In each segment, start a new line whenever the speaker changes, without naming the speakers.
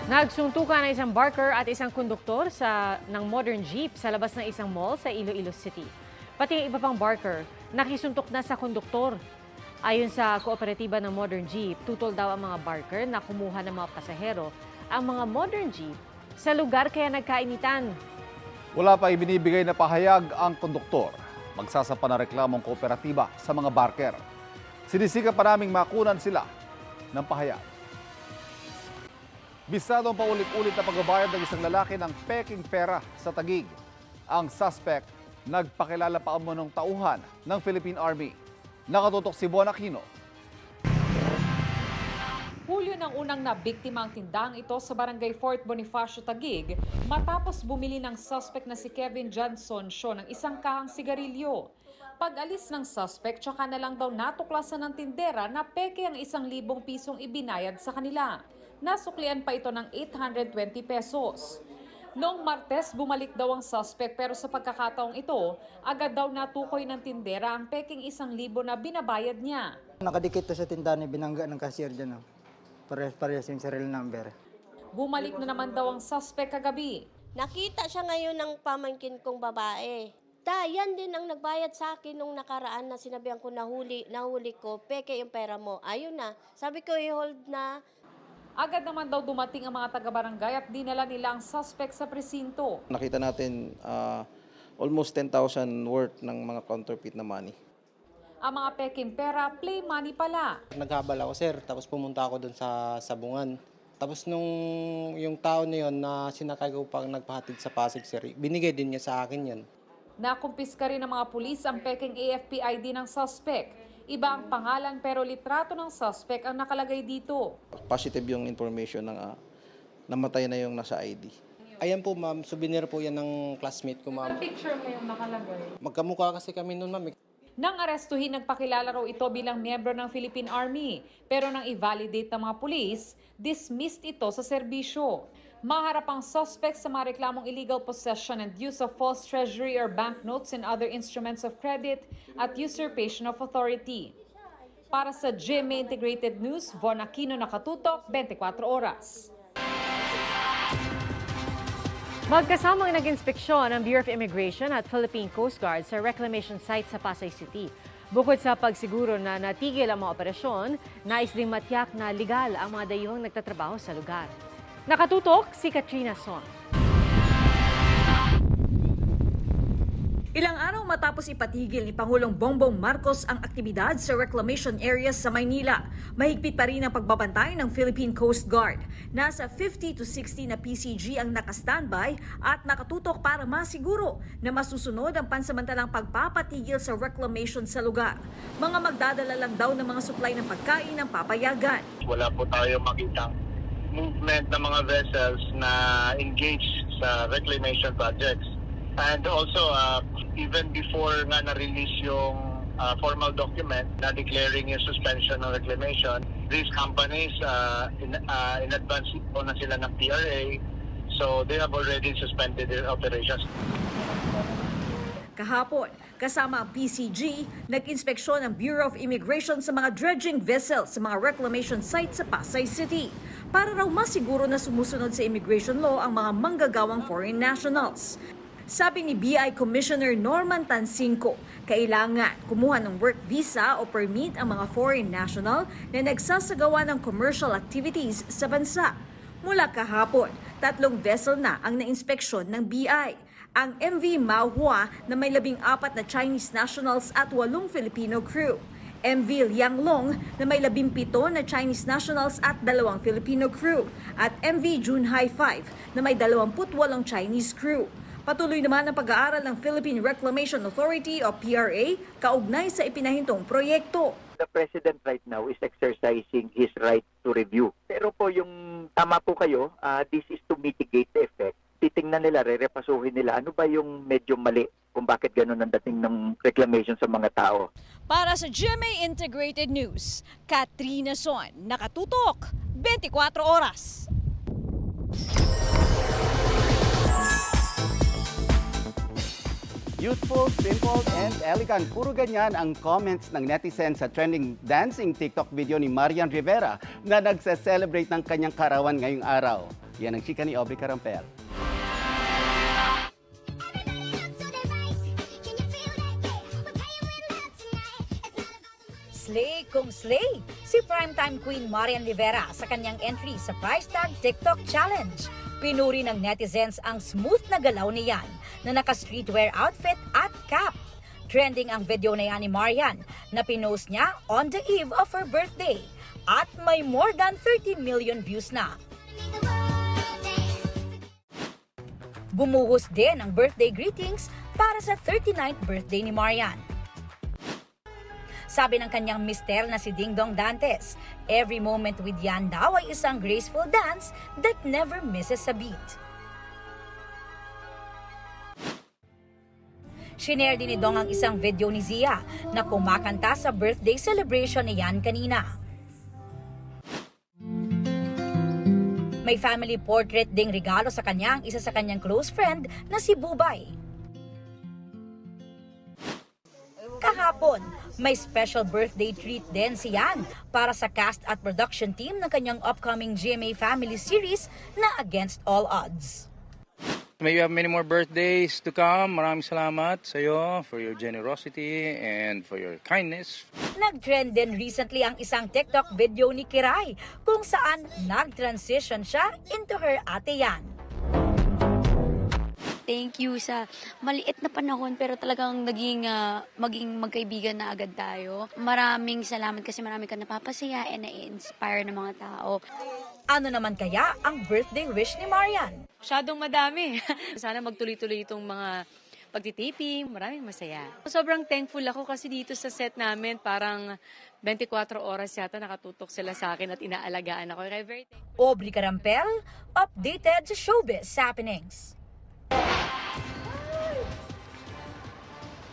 Nagsuntukan ang isang barker at isang konduktor ng modern jeep sa labas ng isang mall sa Iloilo City. Pati ang iba pang barker, nakisuntok na sa konduktor. Ayon sa kooperatiba ng modern jeep, tutol daw ang mga barker na kumuha ng mga pasahero ang mga modern jeep sa lugar kaya nagkainitan.
Wala pa ibinibigay na pahayag ang konduktor. Magsasampa na reklamong kooperatiba sa mga barker. Sinisika pa naming makunan sila ng pahayag. Bisadong paulit-ulit na pagbabayad ng isang lalaki ng peking pera sa Taguig. Ang suspect nagpakilala pa umunong tauhan ng Philippine Army. Nakatutok si Bon Aquino.
Hulyo ng unang nabiktima ang tindahang ito sa Barangay Fort Bonifacio, Taguig matapos bumili ng suspect na si Kevin Johnson Shaw ng isang kahang sigarilyo. Pag-alis ng suspect, tsaka na lang daw natuklasan ng tindera na peke ang 1,000 pisong ibinayad sa kanila. Nasuklian pa ito ng 820 pesos. Noong Martes, bumalik daw ang suspect pero sa pagkakataong ito, agad daw natukoy ng tindera ang peking 1,000 na binabayad niya.
Nakadikit to sa tindahan ni binangga ng cashier dyan. Parehas yung serial number.
Bumalik na naman daw ang suspect kagabi.
Nakita siya ngayon ng pamangkin kong babae. Yan din ang nagbayad sa akin nung nakaraan na sinabihan ko nahuli ko, peke yung pera mo. Ayun na, sabi ko i-hold na.
Agad naman daw dumating ang mga taga-barangay at dinala nila ang suspect sa presinto.
Nakita natin almost 10,000 worth ng mga counterfeit na money.
Ang mga peking pera, play money pala.
Naghabal ako, sir, tapos pumunta ako doon sa sabungan. Tapos nung yung tao na yun na sinakay ko pang nagpahatid sa Pasig, sir, binigay din niya sa akin yan.
Nakumpiska rin ng mga pulis ang peking AFP ID ng suspect. Iba ang pangalan pero litrato ng suspect ang nakalagay dito.
Positive yung information ng namatay na yung nasa ID.
Ayan po, ma'am, souvenir po yan ng classmate ko, ma'am.
Picture mo yung nakalagay.
Magkamukha kasi kami noon, ma'am.
Nang arestuhin, nagpakilala raw ito bilang miyembro ng Philippine Army. Pero nang i-validate ng mga pulis, dismissed ito sa serbisyo. Maharap ang suspect sa mga reklamong illegal possession and use of false treasury or banknotes and other instruments of credit at usurpation of authority. Para sa GMA Integrated News, Von Aquino, nakatutok, 24 oras.
Magkasamang nag-inspeksyon ang Bureau of Immigration at Philippine Coast Guard sa reclamation site sa Pasay City. Bukod sa pagsiguro na natigil ang mga operasyon, nais ding matiyak na legal ang mga dayuhang nagtatrabaho sa lugar. Nakatutok si Katrina Son.
Ilang araw matapos ipatigil ni Pangulong Bongbong Marcos ang aktibidad sa reclamation areas sa Maynila, mahigpit pa rin ang pagbabantay ng Philippine Coast Guard. Nasa 50 to 60 na PCG ang nakastandby at nakatutok para masiguro na masusunod ang pansamantalang pagpapatigil sa reclamation sa lugar. Mga magdadala lang daw ng mga supply ng pagkain ang papayagan.
Wala po tayo makitang movement ng mga vessels na engaged sa reclamation projects. And also, even before nga na-release yung formal document na declaring yung suspension ng reclamation, these companies, in advance po na sila ng PRA, so they have already suspended their operations.
Kahapon, kasama ang PCG, nag-inspeksyon ang Bureau of Immigration sa mga dredging vessels sa mga reclamation sites sa Pasay City para raw masiguro na sumusunod sa immigration law ang mga manggagawang foreign nationals. Sabi ni BI Commissioner Norman Tansinco, kailangan kumuha ng work visa o permit ang mga foreign national na nagsasagawa ng commercial activities sa bansa. Mula kahapon, 3 vessel na ang nainspeksyon ng BI. Ang MV Mahua na may 14 na Chinese nationals at 8 Filipino crew. MV Lianglong na may 17 na Chinese nationals at 2 Filipino crew. At MV Junhai 5 na may 28 Chinese crew. Patuloy naman ang pag-aaral ng Philippine Reclamation Authority o PRA kaugnay sa ipinahintong proyekto.
The President right now is exercising his right to review. Pero po yung tama po kayo, this is to mitigate the effect. Titingnan nila, repasuhin nila ano ba yung medyo mali kung bakit ganun ang dating ng reclamation sa mga tao.
Para sa GMA Integrated News, Katrina Son, nakatutok, 24 oras.
Youthful, simple, and elegant. Puro ganyan ang comments ng netizens sa trending dancing TikTok video ni Marian Rivera na nagse-celebrate ng kanyang karawan ngayong araw. Yan ang chika ni Aubrey Carampel.
Slay kung slay si primetime queen Marian Rivera sa kanyang entry sa Price Tag TikTok Challenge. Pinuri ng netizens ang smooth na galaw niyan na naka-streetwear outfit at cap. Trending ang video na yan ni Marian na pinost niya on the eve of her birthday at may more than 30 million views na. Bumuhos din ang birthday greetings para sa 39th birthday ni Marian. Sabi ng kanyang mister na si Ding Dong Dantes, every moment with Yan daw ay isang graceful dance that never misses a beat. Shinare din ni Dong ang isang video ni Zia na kumakanta sa birthday celebration ni Yan kanina. May family portrait ding regalo sa kanya ang isa sa kanyang close friend na si Bubay. Kahapon, may special birthday treat din si Yan para sa cast at production team ng kanyang upcoming GMA Family series na Against All Odds.
May you have many more birthdays to come. Maraming salamat sa iyo for your generosity and for your kindness.
Nag-trend din recently ang isang TikTok video ni Kiray kung saan nag-transition siya into her ate Yan.
Thank you sa maliit na panahon pero talagang maging magkaibigan na agad tayo. Maraming salamat kasi marami ka napapasaya and na-inspire ng mga tao.
Ano naman kaya ang birthday wish ni Marian?
Masyadong madami. Sana magtuloy-tuloy itong mga pagtitiping, maraming masaya. Sobrang thankful ako kasi dito sa set namin parang 24 oras yata nakatutok sila sa akin at inaalagaan ako. Kaya very thankful.
Aubrey Carampel, updated sa showbiz happenings.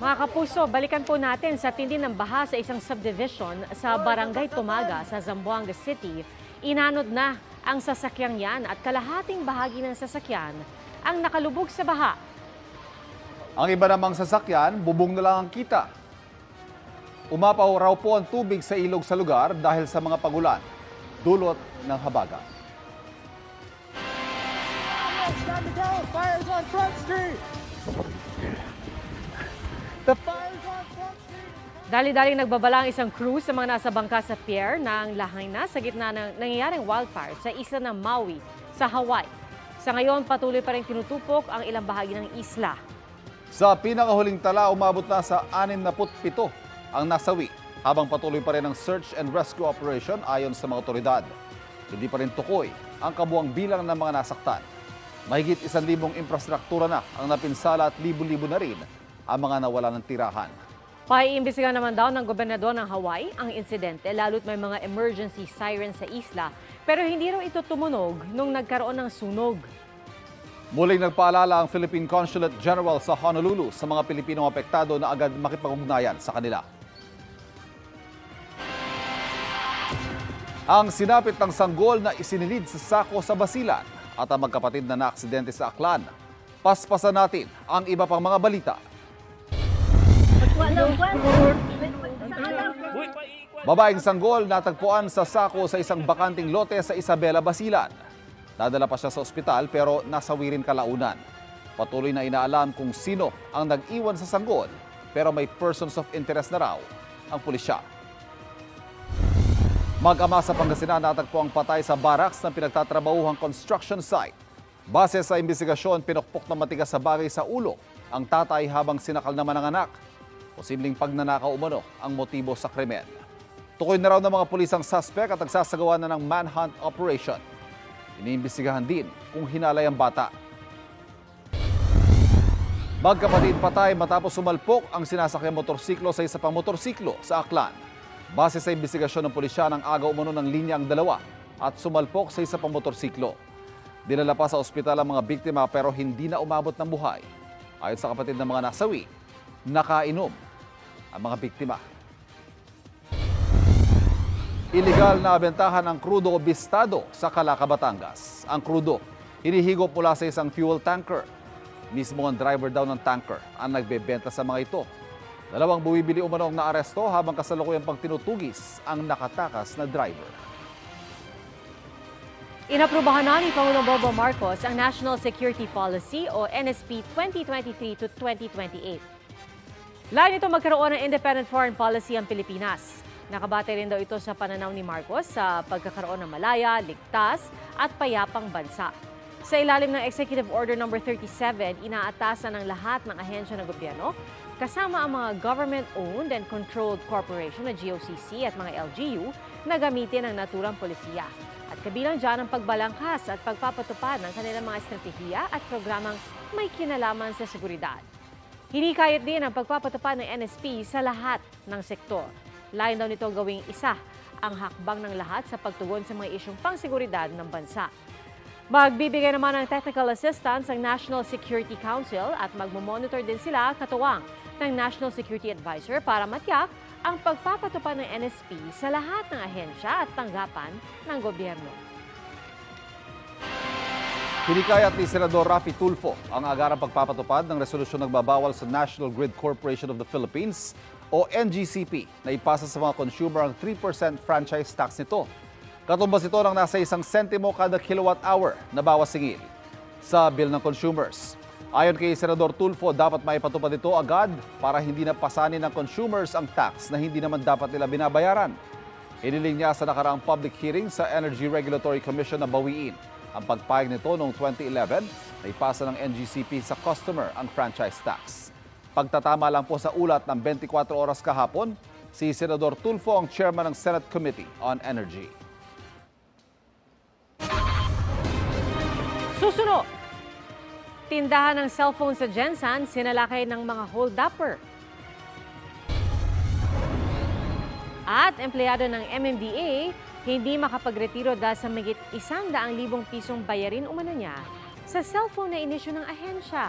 Mga kapuso, balikan po natin sa tindi ng baha sa isang subdivision sa Barangay Tumaga sa Zamboanga City. Inanod na ang sasakyang yan at kalahating bahagi ng sasakyan ang nakalubog sa baha.
Ang iba namang sasakyan, bubong na lang ang kita. Umapaw raw po ang tubig sa ilog sa lugar dahil sa mga pagulan, dulot ng habagat.
Fire's on Front Street! The fire's on Front Street!
Dali-dali nagbabala ang isang crew sa mga nasa bangka sa pier na ang lahaina sa gitna ng nangyayaring wildfire sa isla ng Maui sa Hawaii. Sa ngayon, patuloy pa rin tinutupok ang ilang bahagi ng isla.
Sa pinakahuling tala, umabot na sa 67 ang nasawi, habang patuloy pa rin ang search and rescue operation ayon sa mga otoridad. Hindi pa rin tukoy ang kabuang bilang ng mga nasaktan. Mahigit 1,000 infrastruktura na ang napinsala at libo-libo na rin ang mga nawala ng tirahan.
Paiimbestigahan naman daw ng gobernador ng Hawaii ang insidente, lalo't may mga emergency siren sa isla, pero hindi raw ito tumunog nung nagkaroon ng sunog.
Muling nagpaalala ang Philippine Consulate General sa Honolulu sa mga Pilipinong apektado na agad makipag-ugnayan sa kanila. Ang sinapit ng sanggol na isinilid sa sako sa Basilan at ang magkapatid na naaksidente sa Aklan. Paspasan natin ang iba pang mga balita. Babaeng sanggol natagpuan sa sako sa isang bakanting lote sa Isabela, Basilan. Nadala pa siya sa ospital pero nasawi rin kalaunan. Patuloy na inaalam kung sino ang nag-iwan sa sanggol pero may persons of interest na raw ang pulisya. Mag-ama sa Pangasinan natagpo ang patay sa barracks ng pinagtatrabahuhang construction site. Base sa investigasyon, pinukpok na matigas sa bagay sa ulo ang tatay habang sinakal naman ang anak. Posibleng pagnanakaw umano ang motibo sa krimen. Tukoy na raw ng mga pulis ang suspect at nagsasagawa na ng manhunt operation. Iniimbestigahan din kung hinalay ang bata. Magkapatid patay matapos sumalpok ang sinasakyang motorsiklo sa isa pang motorsiklo sa Aklan. Base sa investigasyon ng pulisya, ng aga umano ng linya ang dalawa at sumalpok sa isa pang motorsiklo. Dinala pa sa ospital ang mga biktima pero hindi na umabot ng buhay. Ayon sa kapatid ng mga nasawi, nakainom ang mga biktima. Iligal na abentahan ang krudo o bistado sa Calaca, Batangas. Ang krudo hinihigop mula sa isang fuel tanker. Mismo ang driver daw ng tanker ang nagbebenta sa mga ito. Dalawang buwibili umano ang naaresto habang kasalukuyang pang tinutugis ang nakatakas na driver.
Inaprubahan na ni Pangulong Bongbong Marcos ang National Security Policy o NSP 2023 to 2028. Layo nito magkaroon ng independent foreign policy ang Pilipinas. Nakabate rin daw ito sa pananaw ni Marcos sa pagkakaroon ng malaya, ligtas at payapang bansa. Sa ilalim ng Executive Order No. 37, inaatasan ng lahat ng ahensya ng gobyerno, kasama ang mga government-owned and controlled corporation na GOCC at mga LGU na gamitin ang naturang polisiya. At kabilang dyan ang pagbalangkas at pagpapatupad ng kanilang mga estratehiya at programang may kinalaman sa seguridad. Hinikayat din ang pagpapatupad ng NSP sa lahat ng sektor. Layon daw nito gawing isa ang hakbang ng lahat sa pagtugon sa mga isyong pangseguridad ng bansa. Magbibigay naman ng technical assistance ang National Security Council at magmomonitor din sila katuwang ng National Security Advisor para matiyak ang pagpapatupad ng NSP sa lahat ng ahensya at tanggapan ng gobyerno.
Hinikayat ni Senador Raffy Tulfo ang agarang pagpapatupad ng resolusyon nagbabawal sa National Grid Corporation of the Philippines o NGCP na ipasa sa mga consumer ang 3% franchise tax nito. Katumbas ito ng nasa 1 sentimo kada kilowatt-hour na bawas singil sa bill ng consumers. Ayon kay Senador Tulfo, dapat maipatupad ito agad para hindi na pasanin ng consumers ang tax na hindi naman dapat nila binabayaran. Iniling niya sa nakaraang public hearing sa Energy Regulatory Commission na bawiin ang pagpayag nito noong 2011 na ipasa ng NGCP sa customer ang franchise tax. Pagtatama lang po sa ulat ng 24 oras kahapon, si Senador Tulfo ang chairman ng Senate Committee on Energy.
Susunod, tindahan ng cellphone sa Gensan sinalakay ng mga hold-upper. At empleyado ng MMDA hindi makapagretiro dahil sa mahigit 100,000 pisong bayarin umano niya sa cellphone na inisyu ng ahensya.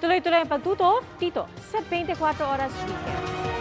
Tuloy-tuloy ang pagtuto dito sa 24 Oras Weekend.